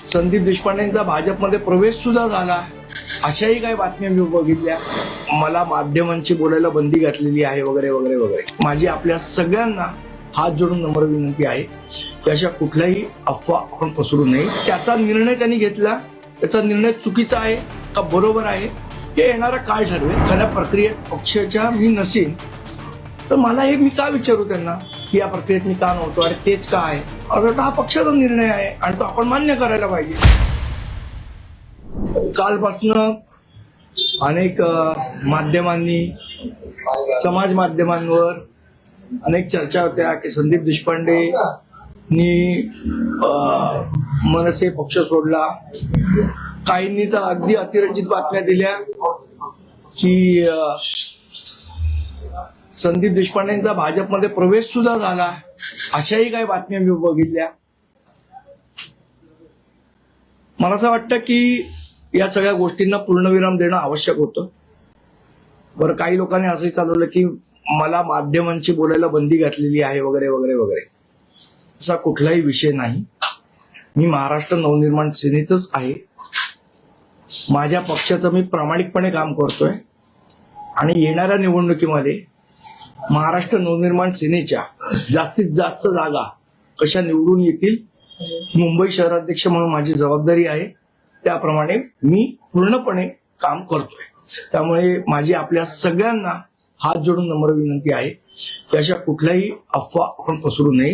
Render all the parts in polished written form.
संदीप देशपांडेंचा भाजपमध्ये प्रवेश सुद्धा झाला, अशाही काही बातम्या मी बघितल्या. मला माध्यमांची बोलायला बंदी घातलेली आहे वगैरे वगैरे वगैरे. माझी आपल्या सगळ्यांना हात जोडून नम्र विनंती आहे की अशा कुठल्याही अफवा आपण पसरू नये. त्याचा निर्णय त्यांनी घेतला, त्याचा निर्णय चुकीचा आहे का बरोबर आहे हे येणारा काळ ठरवेल. एखाद्या प्रक्रियेत पक्षाच्या मी नसेन तर मला हे मी का विचारू त्यांना की या प्रक्रियेत मी का नव्हतो आणि तेच का आहे. असं हा पक्षाचा निर्णय आहे आणि तो आपण मान्य करायला पाहिजे. कालपासनं अनेक माध्यमांनी, समाज माध्यमांवर अनेक चर्चा होत्या की संदीप देशपांडेंनी मनसे पक्ष सोडला. काहींनी तर अगदी अतिरंजित बातम्या दिल्या की संदीप देशपांडेंचा भाजपमध्ये प्रवेश सुद्धा झाला, अशाही काही बातम्या मी बघितल्या. मला असं वाटतं की या सगळ्या गोष्टींना पूर्णविराम देणं आवश्यक होतं. बरं, काही लोकांनी असंही चालवलं की मला माध्यमांची बोलायला बंदी घातलेली आहे वगैरे वगैरे वगैरे. असा कुठलाही विषय नाही. मी महाराष्ट्र नवनिर्माण सेनेतच आहे. माझ्या पक्षाचं मी प्रामाणिकपणे काम करतोय आणि येणाऱ्या निवडणुकीमध्ये महाराष्ट्र नवनिर्माण सेनेच्या जास्तीत जास्त जागा कशा निवडून येतील, मुंबई शहराध्यक्ष म्हणून माझी जबाबदारी आहे. त्याप्रमाणे मी पूर्णपणे काम करतोय. त्यामुळे माझी आपल्या सगळ्यांना हात जोडून नम्र विनंती आहे की अशा कुठल्याही अफवा आपण पसरू नये.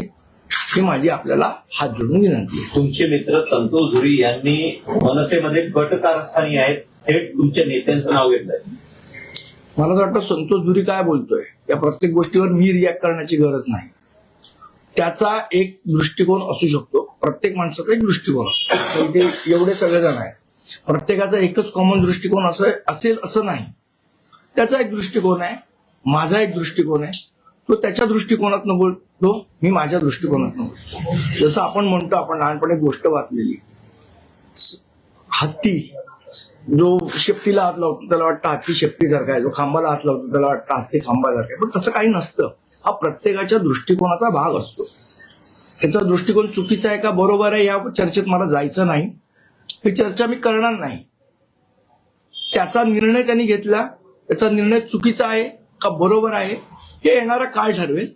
ही माझी आपल्याला हात जोडून विनंती आहे. तुमचे मित्र संतोष धुरी यांनी मनसेमध्ये गट कारस्थानी आहेत, थेट तुमच्या नेत्यांचं नाव घेतलंय. मला असं वाटतं संतोष धुरी काय बोलतोय त्या प्रत्येक गोष्टीवर मी रिॲक्ट करण्याची गरज नाही. त्याचा एक दृष्टिकोन असू शकतो, प्रत्येक माणसाचा एक दृष्टिकोन असतो. इथे एवढे सगळेजण आहेत, प्रत्येकाचा एकच कॉमन दृष्टिकोन असेल असं नाही. त्याचा एक दृष्टिकोन आहे, माझा एक दृष्टिकोन आहे. तो त्याच्या दृष्टिकोनातून बोलतो, मी माझ्या दृष्टिकोनातून बोलतो. जसं आपण म्हणतो, आपण लहानपणी गोष्ट वाचलेली, हत्ती जो शेपटीला हात लावतो त्याला वाटतं हत्ती शेपटीसारखा आहे, जो खांबाला हात लावतो त्याला वाटतं हत्ती खांबासारखा आहे. पण तसं काही नसतं. हा प्रत्येकाच्या दृष्टिकोनाचा भाग असतो. त्याचा दृष्टिकोन चुकीचा आहे का बरोबर आहे या चर्चेत मला जायचं नाही. ही चर्चा मी करणार नाही. त्याचा निर्णय त्यांनी घेतला, त्याचा निर्णय चुकीचा आहे का बरोबर आहे हे येणारा काळ ठरवेल.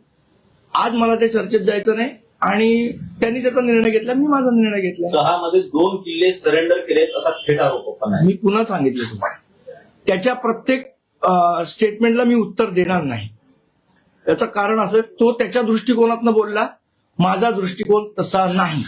आज मला त्या चर्चेत जायचं नाही आणि त्यांनी त्याचा निर्णय घेतला, मी माझा निर्णय घेतला. 6 मध्ये 2 किल्ले सरेंडर केलेत असा थेट आरोप आहे. मी पुन्हा सांगितलं तुम्हाला, त्याच्या प्रत्येक स्टेटमेंटला मी उत्तर देणार नाही. याचं कारण असं, तो त्याच्या दृष्टिकोनातनं बोलला, माझा दृष्टिकोन तसा नाही.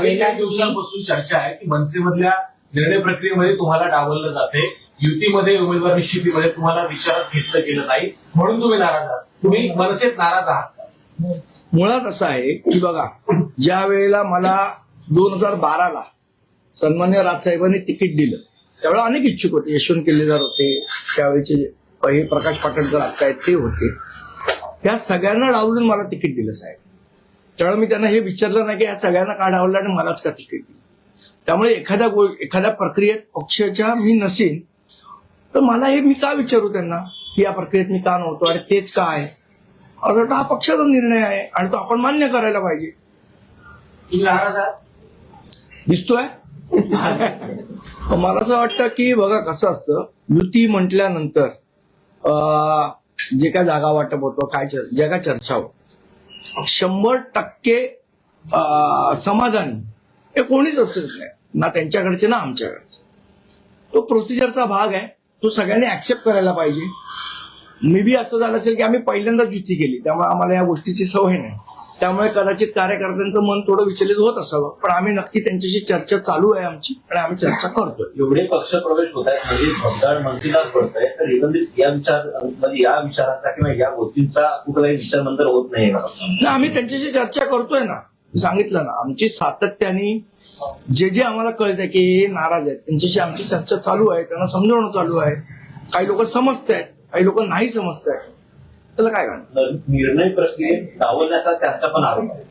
गेल्या दिवसांपासून चर्चा आहे की मनसेमधल्या निर्णय प्रक्रियेमध्ये तुम्हाला डावललं जाते, युतीमध्ये उमेदवार निश्चितीमध्ये तुम्हाला विचारात घेतलं गेलं नाही म्हणून तुम्ही नाराज आहात. तुम्ही मनसेत नाराज आहात. मुळात असं आहे की बघा, ज्या वेळेला मला 2012ला सन्मान्य राजसाहेबांनी तिकीट दिलं त्यावेळेला अनेक इच्छुक होते. यशवंत केल्लेदार होते, त्यावेळेचे हे प्रकाश पाटणकर अक्का आहेत ते होते. या सगळ्यांना डावलून मला तिकीट दिलं साहेब. त्यावेळेला मी त्यांना हे विचारलं नाही की या सगळ्यांना का डावलं आणि मलाच का तिकीट दिलं. त्यामुळे एखाद्या प्रक्रियेत पक्षाच्या मी नसेन तर मला हे मी का विचारू त्यांना की या प्रक्रियेत मी का नव्हतो आणि तेच का आहे. असं हा पक्षाचा निर्णय आहे आणि तो आपण मान्य करायला पाहिजे. तुम्ही नाराज आहात दिसतोय. मला असं वाटतं की बघा कसं असतं, युती म्हटल्यानंतर जे काय जागा वाटप होतं, काय जे काय चर्चा होत, 100% समाधानी हे कोणीच असेल नाही, ना त्यांच्याकडचे ना आमच्याकडचे. तो प्रोसिजरचा भाग आहे, तो सगळ्यांनी ऍक्सेप्ट करायला पाहिजे. मे बी असं झालं असेल की आम्ही पहिल्यांदाच युती केली, त्यामुळे आम्हाला या गोष्टीची सवय नाही. त्यामुळे कदाचित कार्यकर्त्यांचं मन थोडं विचलित होत असावं. पण आम्ही नक्की त्यांच्याशी चर्चा चालू आहे आमची आणि आम्ही चर्चा करतोय. एवढे पक्ष प्रवेश होत आहेत म्हणजे भगदाड मनसेलाच पडत आहे, तर एकंदरीत या विचाराचा किंवा या गोष्टींचा कुठलाही विचार मंतर होत नाही. आम्ही त्यांच्याशी चर्चा करतोय ना, सांगितलं ना, आमची सातत्याने जे आम्हाला कळतंय की हे नाराज आहेत त्यांच्याशी आमची चर्चा चालू आहे, त्यांना समजवणं चालू आहे. काही लोक समजतायत, काही लोक नाही समजतायत. त्याला काय करणार. निर्णय प्रक्रियेत डावलण्याचा त्यांचा पण आरोप आहे.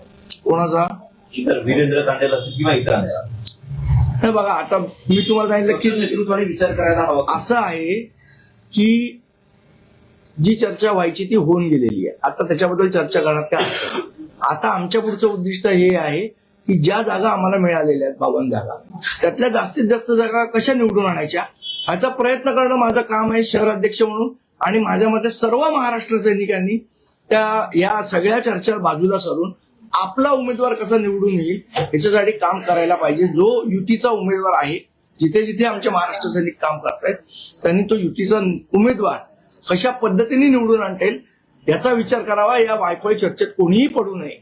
कोणाचा? इतर वीरेंद्र तांडेल असेल किंवा इतरांचा. हे बघा, आता मी तुम्हाला सांगितलं की नेतृत्वाने विचार करायला हवा. असं आहे की जी चर्चा व्हायची ती होऊन गेलेली आहे. आता त्याच्याबद्दल चर्चा करण्यात काय आता आमच्या पुढचं उद्दिष्ट हे आहे की ज्या जागा आम्हाला मिळालेल्या आहेत 52 जागा, त्यातल्या जास्तीत जास्त जागा कशा निवडून आणायच्या ह्याचा प्रयत्न करणं माझं काम आहे शहर अध्यक्ष म्हणून. आणि माझ्या मते सर्व महाराष्ट्र सैनिकांनी या सगळ्या चर्चा बाजूला सारून आपला उमेदवार कसा निवडून येईल याच्यासाठी काम करायला पाहिजे. जो युतीचा उमेदवार आहे, जिथे जिथे आमचे महाराष्ट्र सैनिक काम करतायत त्यांनी तो युतीचा उमेदवार कशा पद्धतीने निवडून आणता येईल याचा विचार करावा. या वायफळ चर्चेत कोणीही पडू नये.